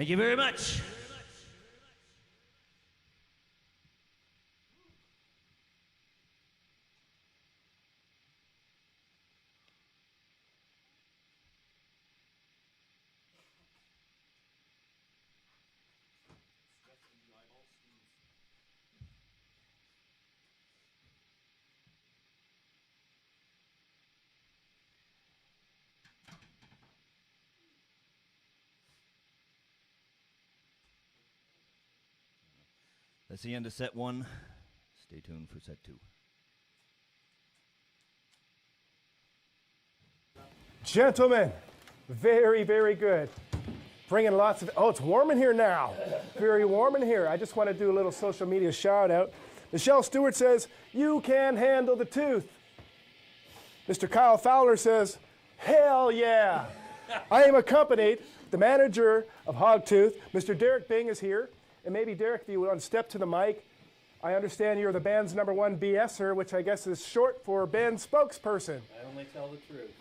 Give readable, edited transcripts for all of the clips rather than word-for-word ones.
Thank you very much. That's the end of set one. Stay tuned for set two. Gentlemen, very, very good. Bringing lots of, oh, it's warm in here now. Very warm in here. I just want to do a little social media shout out. Michelle Stewart says, you can handle the tooth. Mr. Kyle Fowler says, hell yeah. I am accompanied, the manager of Hogtooth, Mr. Derek Bing is here. And maybe, Derek, if you want to step to the mic, I understand you're the band's #1 BSer, which I guess is short for band spokesperson. I only tell the truth.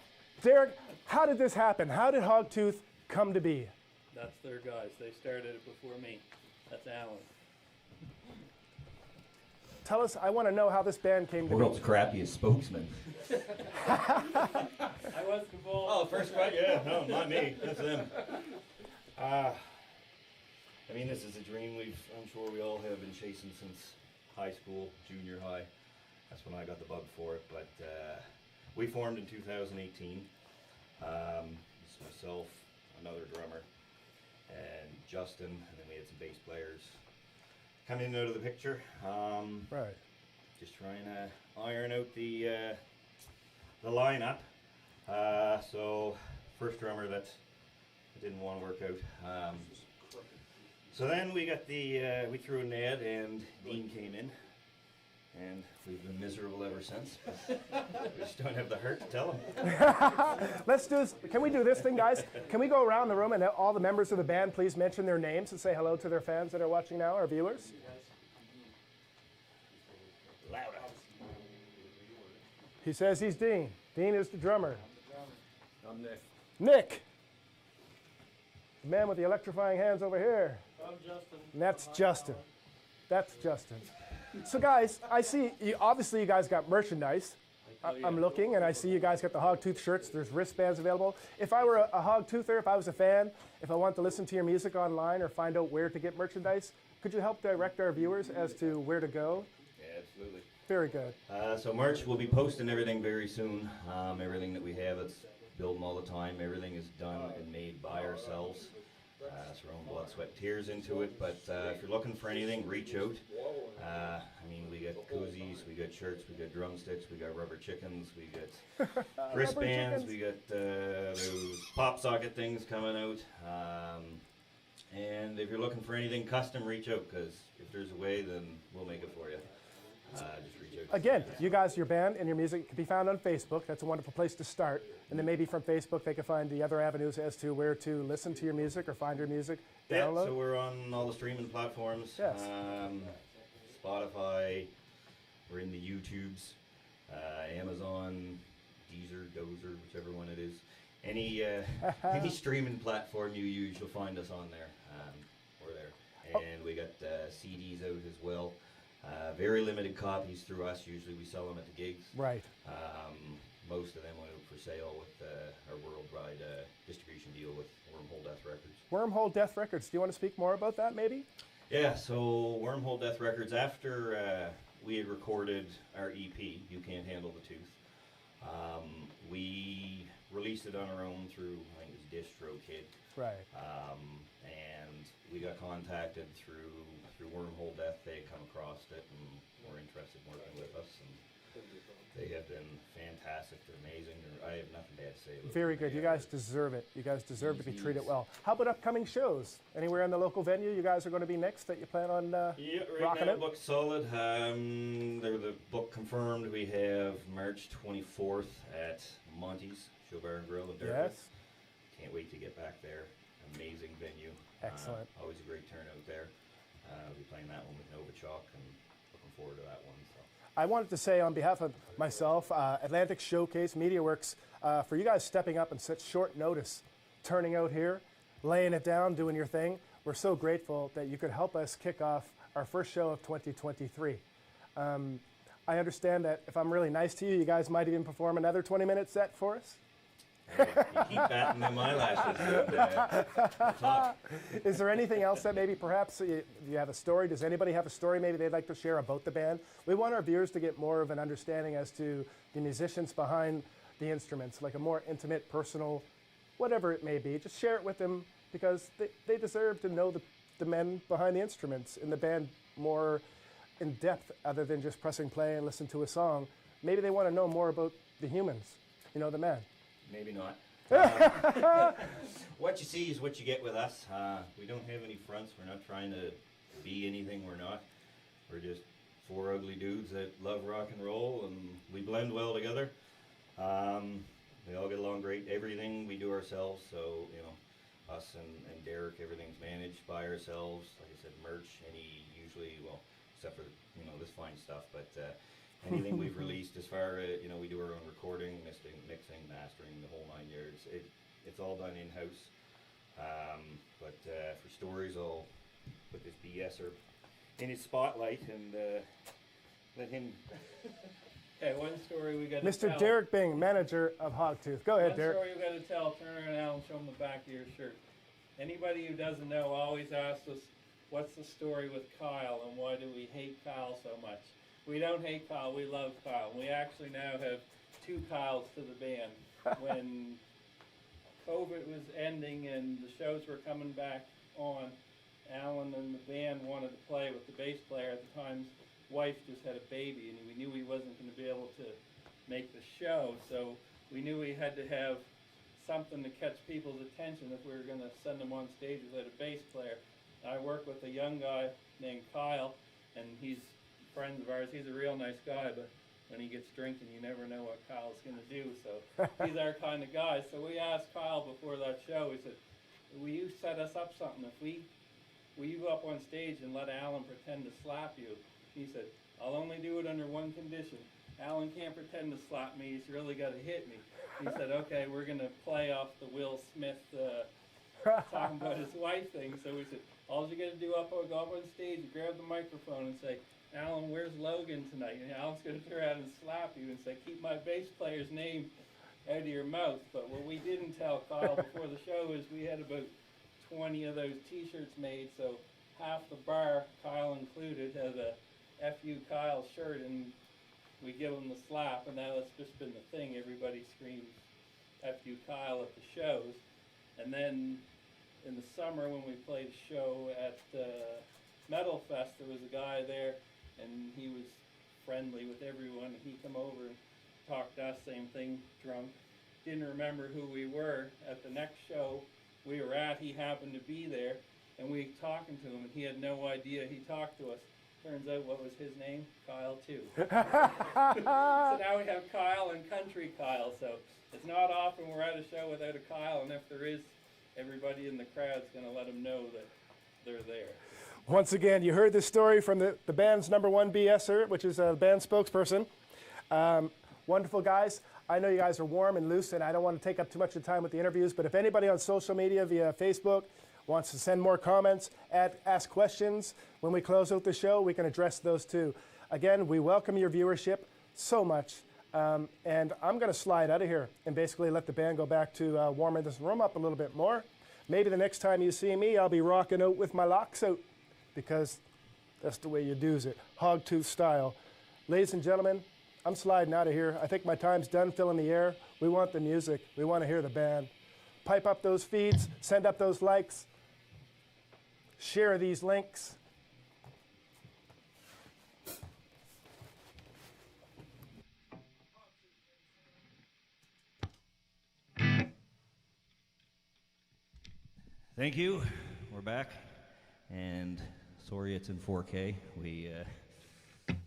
Derek, how did this happen? How did Hogtooth come to be? That's their guys. They started it before me. That's Alan. Tell us, I want to know how this band came to World's be. crappiest spokesman. I was involved. Oh, first crack? Yeah, no, not me. That's them. I mean, this is a dream I'm sure we all have been chasing since high school, junior high. That's when I got the bug for it. But we formed in 2018. It's myself, another drummer, and Justin, and then we had some bass players coming in and out of the picture. Right. Just trying to iron out the lineup. So first drummer that didn't want to work out. So then we got we threw an ad and Dean came in, and we've been miserable ever since. We just don't have the heart to tell him. Let's do this. Can we do this thing, guys? Can we go around the room and all the members of the band please mention their names and say hello to their fans that are watching now, our viewers? Louder. He says he's Dean. Dean is the drummer. I'm Nick. Nick. The man with the electrifying hands over here. I'm Justin. And that's Justin. That's Justin. So guys, I see, obviously you guys got merchandise. I'm looking and I see you guys got the Hogtooth shirts. There's wristbands available. If I were a Hogtoother, if I was a fan, if I want to listen to your music online or find out where to get merchandise, could you help direct our viewers as to where to go? Yeah, absolutely. Very good. So merch, we'll be posting everything very soon. Everything that we have, it's building all the time. Everything is done and made by ourselves. It's our own blood, sweat, tears into it. But if you're looking for anything, reach out. I mean, we got koozies, we got shirts, we got drumsticks, we got rubber chickens, we got wristbands, we got those pop socket things coming out. And if you're looking for anything custom, reach out, because if there's a way, then we'll make it for you. Just reach out. Again, you guys, your band and your music can be found on Facebook. That's a wonderful place to start. And then maybe from Facebook they can find the other avenues as to where to listen to your music or find your music, download. Yeah, so we're on all the streaming platforms. Yes. Spotify, we're in the YouTubes, Amazon, Deezer, Dozer, whichever one it is. Any streaming platform you use, you'll find us on there. We're there. And we got CDs out as well. Very limited copies through us. Usually we sell them at the gigs. Right. Most of them went out for sale with our worldwide distribution deal with Wormhole Death Records. Wormhole Death Records. Do you want to speak more about that, maybe? Yeah, so Wormhole Death Records, after we had recorded our EP, You Can't Handle the Tooth, we released it on our own through, I think it was DistroKid. Right. And we got contacted through Wormhole Death. They had come across it and were interested in working with us. And they have been fantastic. They're amazing. I have nothing bad to say about them. Very good. You guys deserve it. You guys deserve to be treated well. How about upcoming shows? Anywhere in the local venue you guys are going to be next that you plan on yeah, right rocking now out? booked solid. They're the book confirmed. We have March 24th at Monty's Show Bar and Grill in Derby. Yes. Can't wait to get back there. Amazing venue. Excellent. Always a great turnout there. We'll be playing that one with Novichok and looking forward to that one. So. I wanted to say on behalf of myself, Atlantic Showcase, Mediaworks, for you guys stepping up in such short notice, turning out here, laying it down, doing your thing. we're so grateful that you could help us kick off our first show of 2023. I understand that if I'm really nice to you, you guys might even perform another 20-minute set for us. You keep batting them eyelashes. And, talk. Is there anything else that maybe perhaps you have a story? Does anybody have a story maybe they'd like to share about the band? We want our viewers to get more of an understanding as to the musicians behind the instruments, like a more intimate, personal, whatever it may be. Just share it with them because they deserve to know the men behind the instruments in the band more in depth other than just pressing play and listen to a song. Maybe they want to know more about the humans, the man. Maybe not. What you see is what you get with us. We don't have any fronts. We're not trying to be anything we're not. We're just four ugly dudes that love rock and roll, and we blend well together. We all get along great. Everything we do ourselves, so, us and Derek, everything's managed by ourselves. Like I said, merch, except for, this fine stuff, but anything we've released as far as, we do our own recording, mixing, mastering, the whole 9 yards. It's all done in-house. But for stories, I'll put this BSer in his spotlight and let him... Okay, one story we got to Mr. tell. Derek Bing, manager of Hogtooth. Go ahead, One Derek. story we got to tell. Turn around, Alan, show him the back of your shirt. Anybody who doesn't know always asks us, what's the story with Kyle and why do we hate Kyle so much? We don't hate Kyle, we love Kyle. We actually now have 2 Kyles to the band. When COVID was ending and the shows were coming back on, Alan and the band wanted to play with the bass player at the time's wife just had a baby, and we knew he wasn't going to be able to make the show, so we knew we had to have something to catch people's attention if we were going to send them on stage without a bass player. I work with a young guy named Kyle, and he's friends of ours. He's a real nice guy, but when he gets drinking, you never know what Kyle's going to do, so he's our kind of guy. So we asked Kyle before that show, we said, will you set us up something? Will you go up on stage and let Alan pretend to slap you? He said, I'll only do it under one condition. Alan can't pretend to slap me, he's really got to hit me. He said, okay, we're going to play off the Will Smith talking about his wife thing. So we said, all you got to do go up on stage and grab the microphone and say, Alan, where's Logan tonight? And Alan's going to turn around and slap you and say, keep my bass player's name out of your mouth. But what we didn't tell Kyle before the show is we had about 20 of those t-shirts made, so half the bar, Kyle included, has a F.U. Kyle shirt, and we give him the slap, and now that's just been the thing. Everybody screams F.U. Kyle at the shows. And then in the summer when we played a show at Metal Fest, there was a guy there, and he was friendly with everyone. He come over and talked to us, same thing, drunk. Didn't remember who we were. At the next show we were at, he happened to be there, and we talking to him, and he had no idea. He talked to us. Turns out, what was his name? Kyle, too. So now we have Kyle and Country Kyle. So it's not often we're at a show without a Kyle, and if there is, everybody in the crowd's going to let them know that they're there. Once again, you heard this story from the band's number one BSer, which is a band spokesperson. Wonderful guys. I know you guys are warm and loose, and I don't want to take up too much of the time with the interviews, but if anybody on social media via Facebook wants to send more comments, ask questions, when we close out the show, we can address those too. Again, we welcome your viewership so much, and I'm going to slide out of here and basically let the band go back to warming this room up a little bit more. Maybe the next time you see me, I'll be rocking out with my locks out, because that's the way you do's it, Hogtooth style. Ladies and gentlemen, I'm sliding out of here. I think my time's done filling the air. We want the music. We want to hear the band. Pipe up those feeds, send up those likes, share these links. Thank you. We're back, and sorry it's in 4K.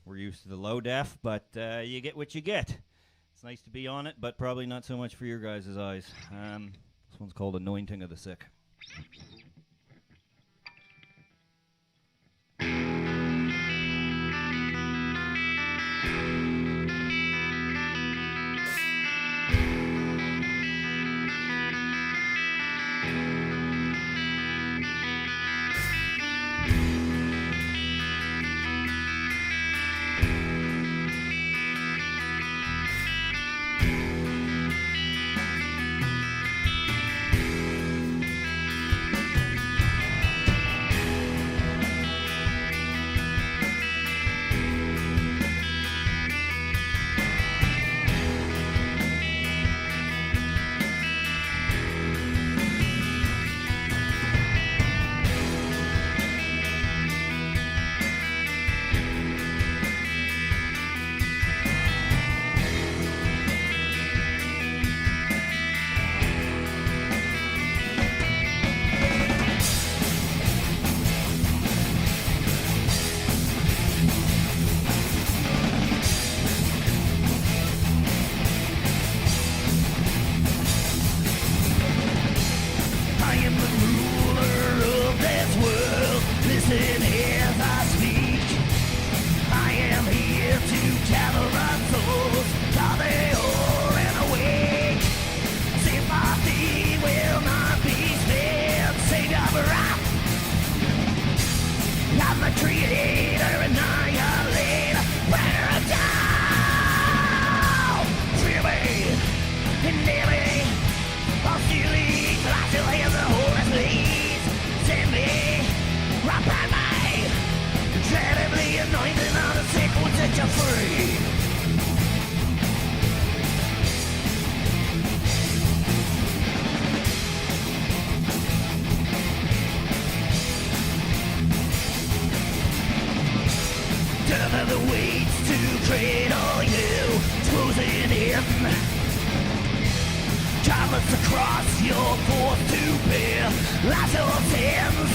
We're used to the low def, but you get what you get. It's nice to be on it, but probably not so much for your guys' eyes. This one's called Anointing of the Sick. listen as I speak. I am here to gather our souls, are they all and awake? Sympathy will not be spared, Savior of wrath. I'm the creator, annihilator, burner of down. Feel me, and near me, I'll still eat, but I still have the holy please. Send me, right by me, incredibly anointing on the sick will set you free. The weights to cradle you, closing in. Careless across your force to bear lives your sins.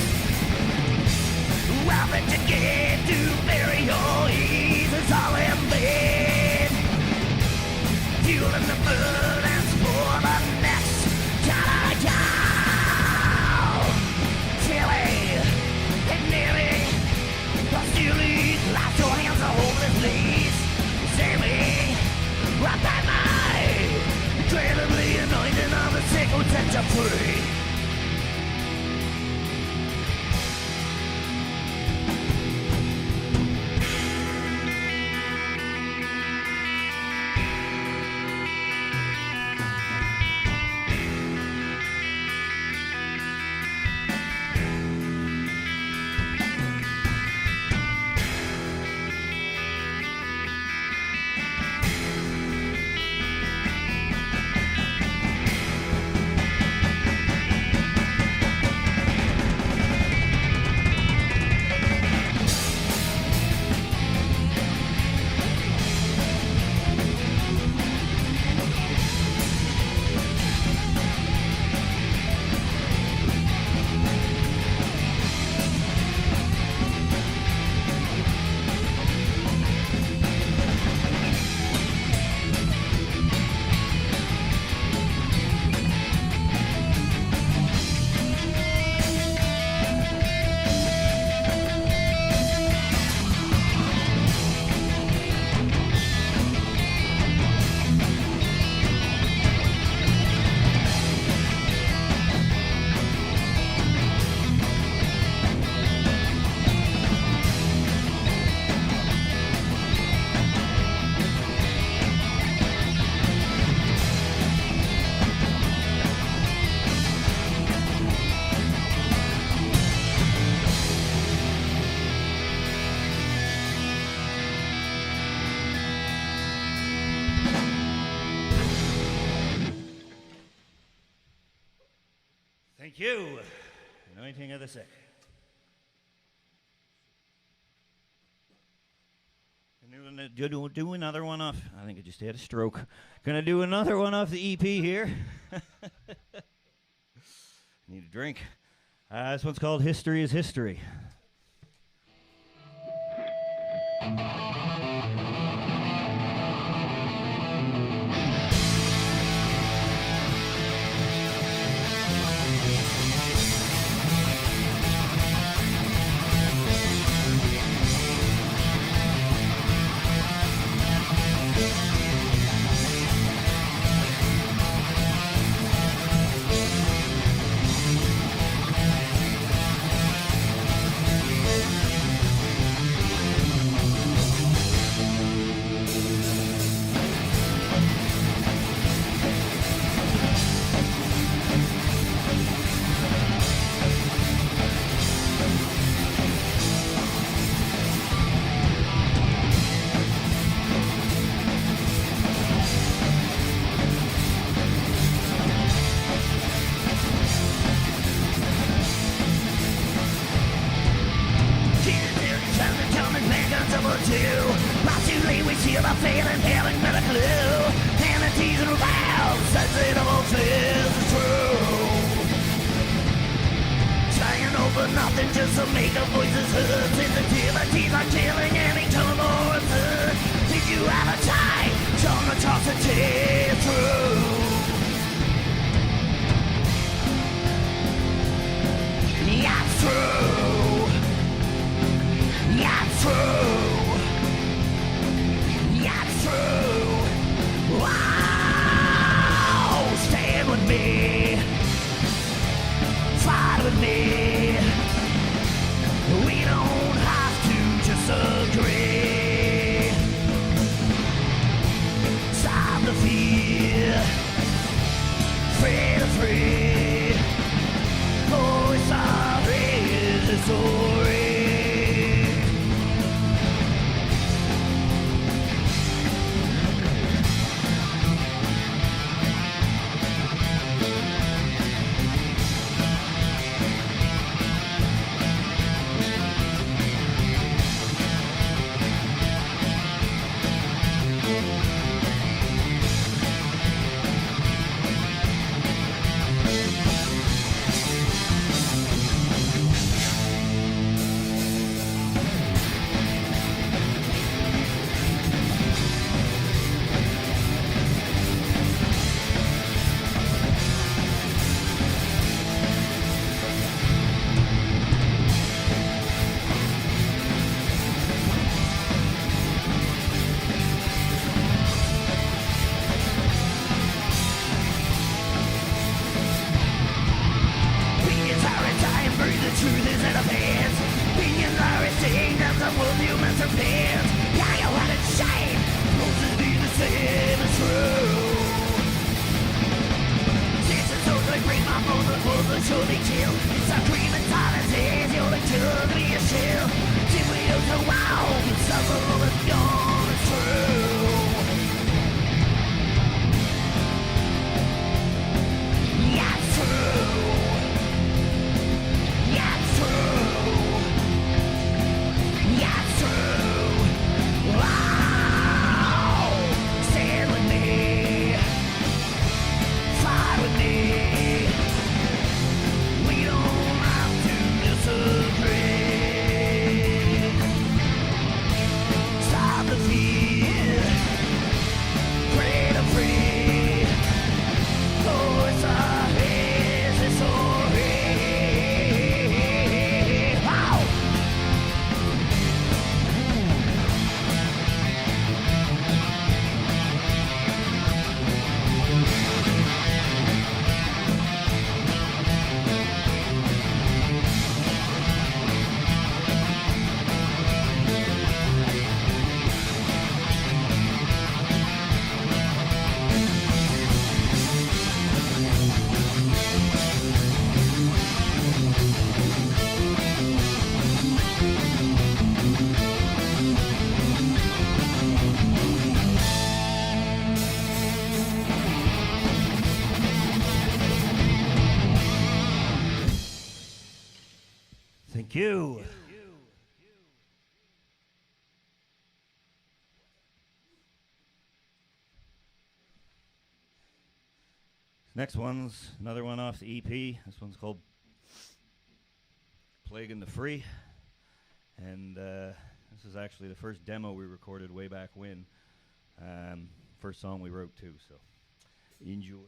Well, that you get to bury your ease is all in vain. Fueling the burdens for the next gotta go. Silly and nearly, but still life your hands are holding, please. Save me, right by me. Incredibly anointing of the sick will set you free. Thank you. Anointing of the sick. Gonna do another one off. I think I just had a stroke. Gonna do another one off the EP here. Need a drink. This one's called History is History. truth is in a pants. Opinions are extinct as the world humans are fans. Yeah, you let it shame. Most of these the same as true. Chances are they bring my mother for the show they chill. It's a dream inside his head, you're like children in a shell. Simply don't know wow, but some of it's gone, it's true. Yeah, it's true. Yeah, it's true. Yeah, it's true. Wow. Stand with me. Fight with me. We don't have to disagree. Stop the fear. Pray to free. Oh, it's a haze, it's so haze. Wow. Thank you. Next one's another one off the EP. This one's called Plague in the Free. And this is actually the first demo we recorded way back when. First song we wrote too, so enjoy. Wow.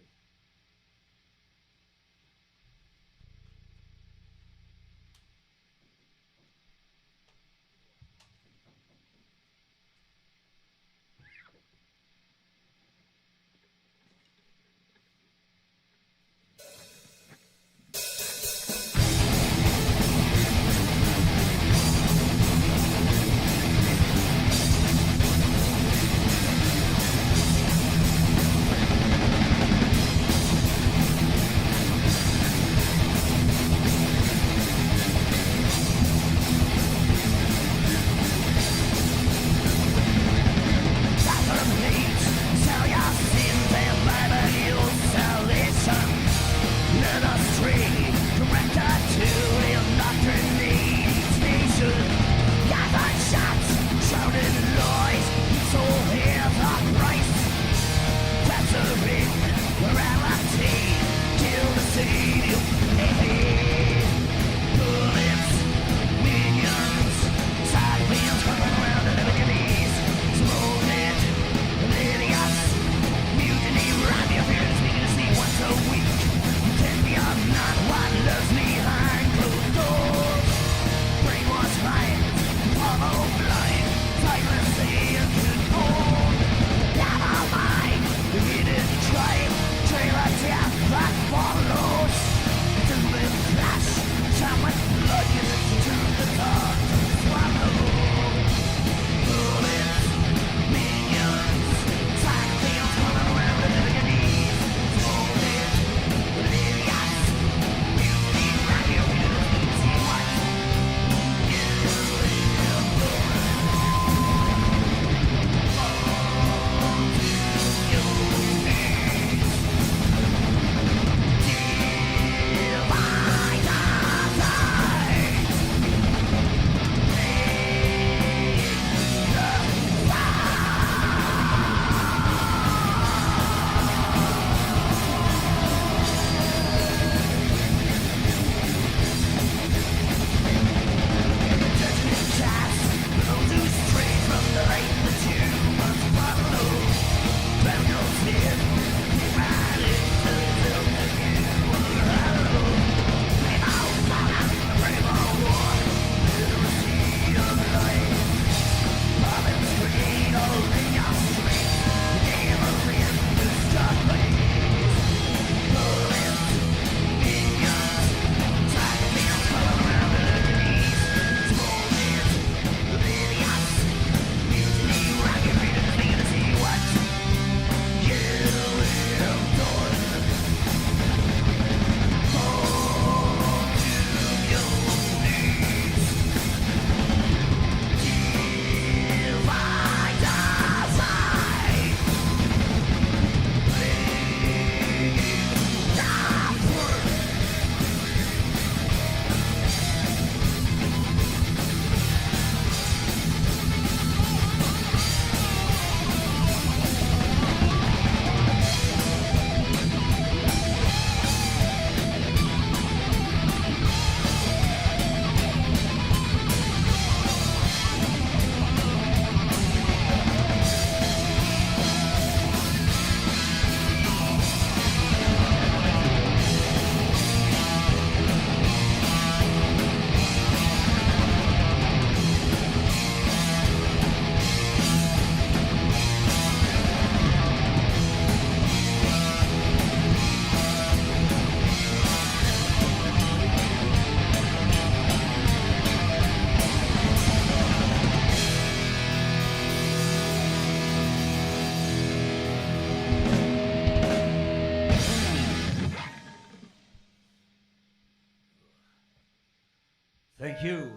Thank you.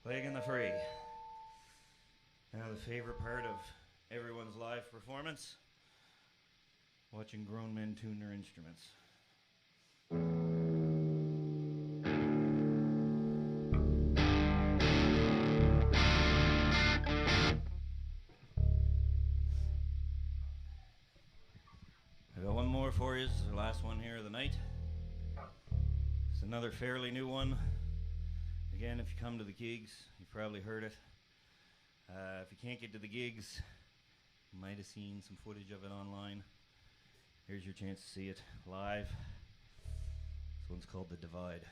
Plague and the Free. Now the favorite part of everyone's live performance, watching grown men tune their instruments. I got one more for you. This is the last one here of the night. It's another fairly new one. Again, if you come to the gigs, you've probably heard it. If you can't get to the gigs, you might have seen some footage of it online. Here's your chance to see it live. This one's called The Divide.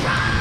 Try.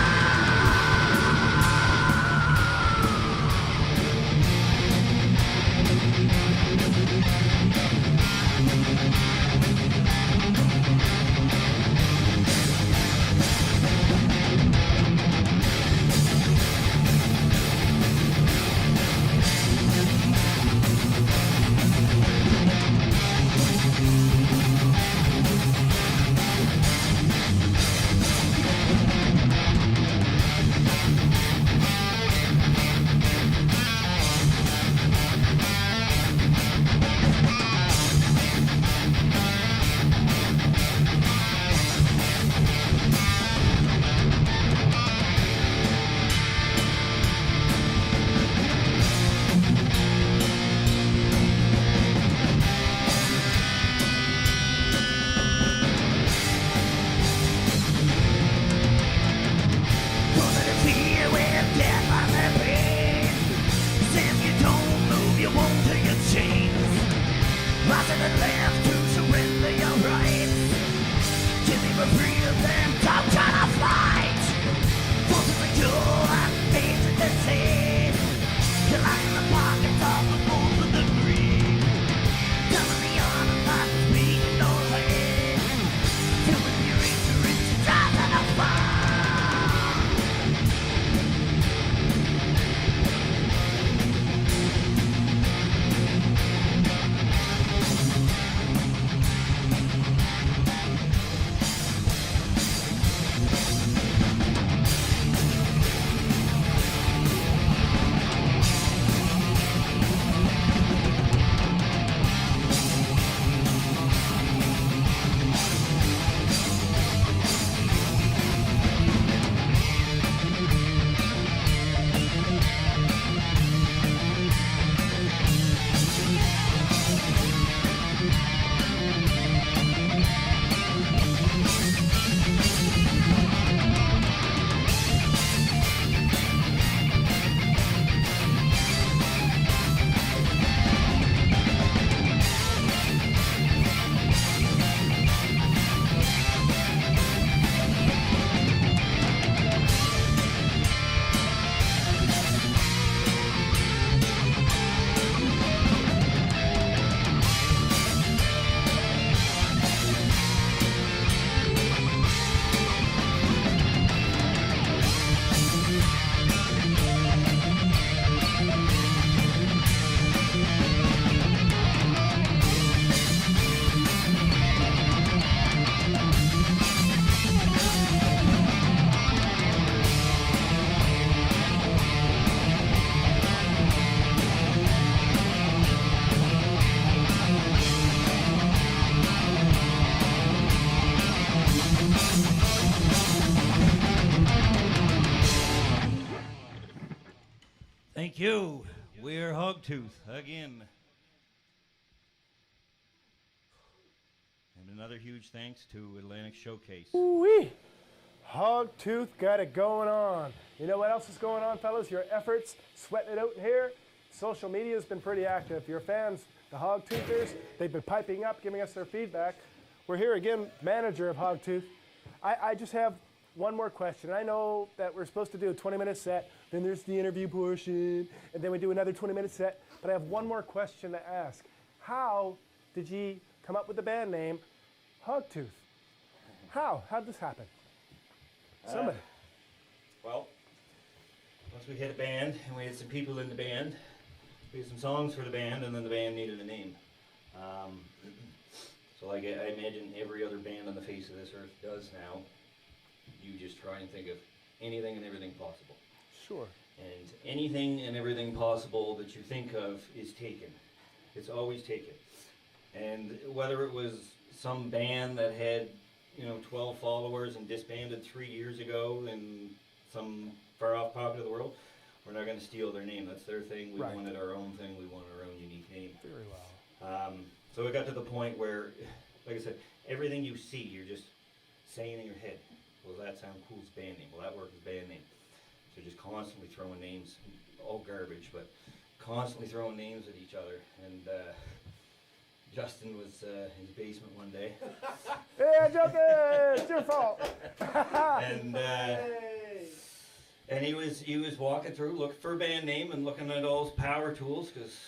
Thank you. We're Hogtooth again. And another huge thanks to Atlantic Showcase. Wee! Hogtooth got it going on. You know what else is going on, fellas? Your efforts, sweating it out in here. Social media has been pretty active. Your fans, the Hogtoothers, they've been piping up, giving us their feedback. We're here again, manager of Hogtooth. I just have one more question. I know that we're supposed to do a 20-minute set, then there's the interview portion, and then we do another 20-minute set. But I have one more question to ask. How did you come up with the band name Hogtooth? How? How did this happen? Somebody. Well, once we had a band, and we had some people in the band, we had some songs for the band, and then the band needed a name. So like I imagine every other band on the face of this earth does now, you just try and think of anything and everything possible. Sure. And anything and everything possible that you think of is taken. It's always taken. And whether it was some band that had, 12 followers and disbanded 3 years ago in some far off pocket of the world, we're not going to steal their name. That's their thing. We Right. wanted our own thing. We wanted our own unique name. Very well. So it got to the point where, like I said, everything you see, you're just saying in your head, well, that sound cool as band name. Well, that works as band name. So just constantly throwing names, all garbage, but constantly throwing names at each other. And Justin was in his basement one day. Hey, Justin, it's your fault. And he was walking through, looking for a band name and looking at all his power tools, because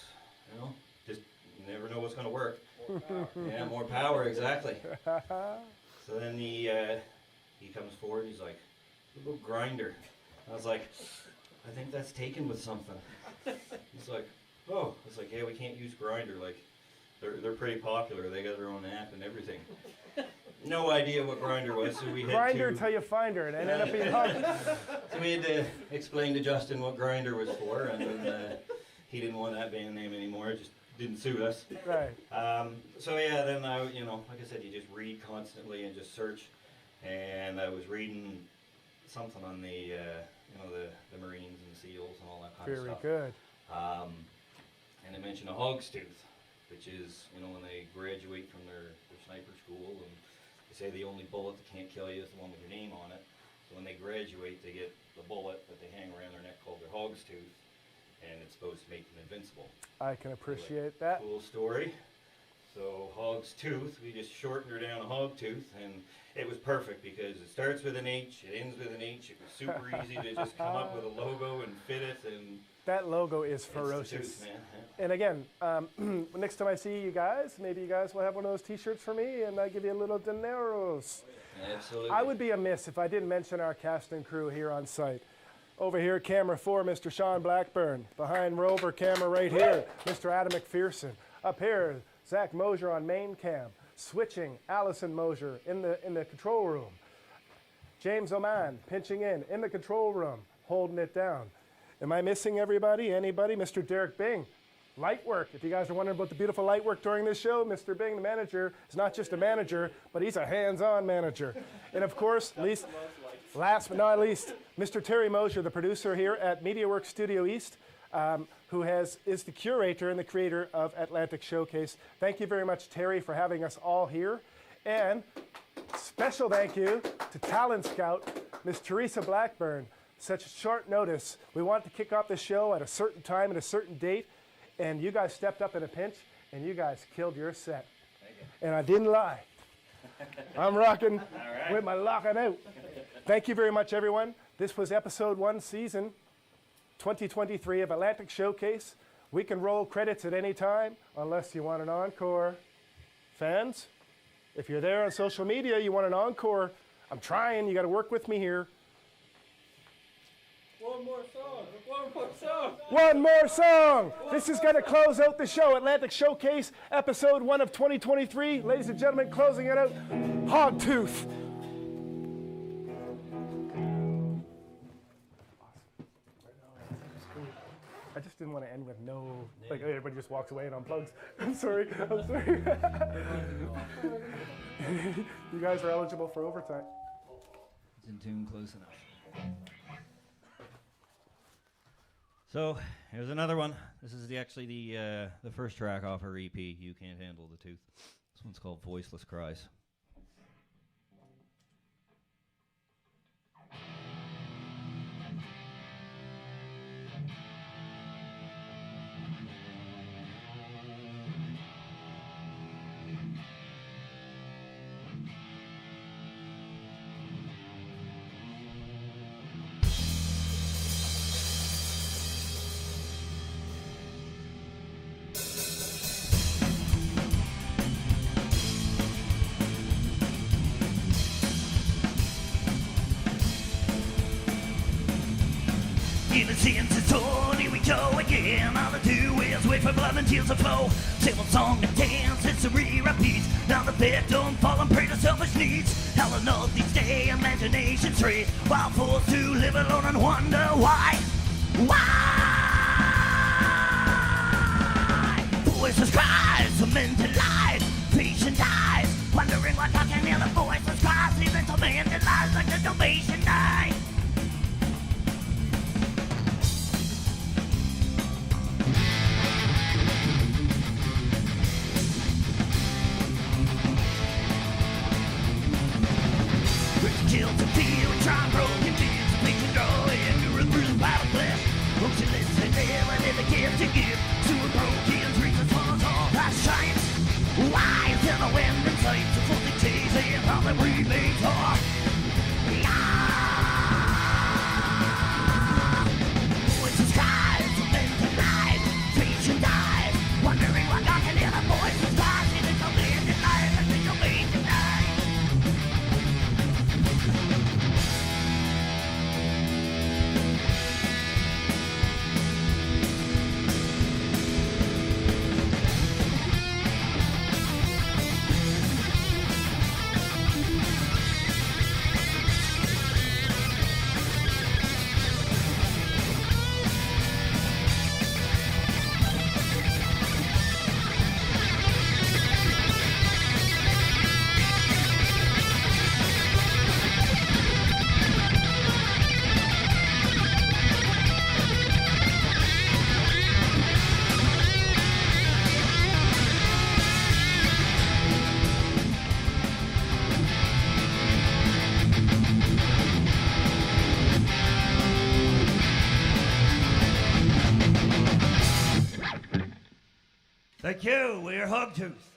just you never know what's going to work. Yeah, more power, exactly. So then he comes forward. He's like, "A little grinder." I was like, "I think that's taken with something." He's like, "Oh," I was like, "Yeah, we can't use grinder. Like, they're pretty popular. They got their own app and everything." No idea what grinder was, so we had Grinder to. till you find her, and it ended up being Hogtooth. So we had to explain to Justin what grinder was for, and then he didn't want that band name anymore. It just didn't suit us. Right. So yeah, then I, like I said, you just read constantly and just search. And I was reading something on the, the Marines and the SEALs and all that kind of Very stuff. good. And it mentioned a Hogtooth, which is, when they graduate from their sniper school, and they say the only bullet that can't kill you is the one with your name on it. So when they graduate, they get the bullet that they hang around their neck called their Hogtooth, and it's supposed to make them invincible. I can appreciate that. Cool story. So Hogtooth, we just shortened her down to Hogtooth, and it was perfect because it starts with an H, it ends with an H. It was super easy to just come up with a logo and fit it, and That logo is it's the ferocious. tooth, man. Yeah. And again, next time I see you guys, maybe you guys will have one of those T-shirts for me, and I give you a little dineros. Absolutely. I would be amiss if I didn't mention our cast and crew here on site. Over here, camera 4, Mr. Sean Blackburn. Behind Rover, camera right here, Mr. Adam McPherson. Up here, Zach Mosier on main cam. Switching, Allison Mosier in the control room. James Oman pinching in the control room, holding it down. Am I missing everybody? Anybody? Mr. Derek Bing. Light work. If you guys are wondering about the beautiful light work during this show, Mr. Bing, the manager, is not just a manager, but he's a hands-on manager. And of course, last but not least, Mr. Terry Mosier, the producer here at Mediaworks Studio East, who is the curator and the creator of Atlantic Showcase. Thank you very much, Terry, for having us all here. And special thank you to Talent Scout, Miss Teresa Blackburn. Such short notice. We wanted to kick off the show at a certain time and a certain date, and you guys stepped up in a pinch, and you guys killed your set. And I didn't lie. I'm rocking with my locking out. Thank you very much, everyone. This was episode 1, season 2023 of Atlantic Showcase. We can roll credits at any time, unless you want an encore. Fans, if you're there on social media, you want an encore, I'm trying. You got to work with me here. One more song. One more song. One more song. This is going to close out the show. Atlantic Showcase, episode 1 of 2023. Ladies and gentlemen, closing it out, Hogtooth. I just didn't want to end with no, like everybody just walks away and unplugs. I'm sorry. You guys are eligible for overtime. It's in tune close enough. So here's another one. This is actually the first track off our EP, You Can't Handle the Tooth. This one's called Voiceless Cries. Innocence is torn, here we go again. All I do is wait for blood and tears to flow. Simple song and dance, history repeats. Now the victim fall and prey to selfish needs. Hell enough these days, imagination straight. While forced to live alone and wonder why. Why? Voiceless cries, tormented lies. Patient dies, wondering what I can hear the voiceless cries. Even tormented lies like the Dalmatian dies. Guilt to feel, try broken dreams, make you draw endurance, bruised by the flesh. Motionless and ill, and in the gift to give to a broken dreams as far as all that shines. Why is there no end in sight? So full dictates and all that remains are. Voices cries, men denied, patient dies, wondering what God can hear the voices cries, even though they end in life and they don't make it die. Thank you. We're Hogtooth.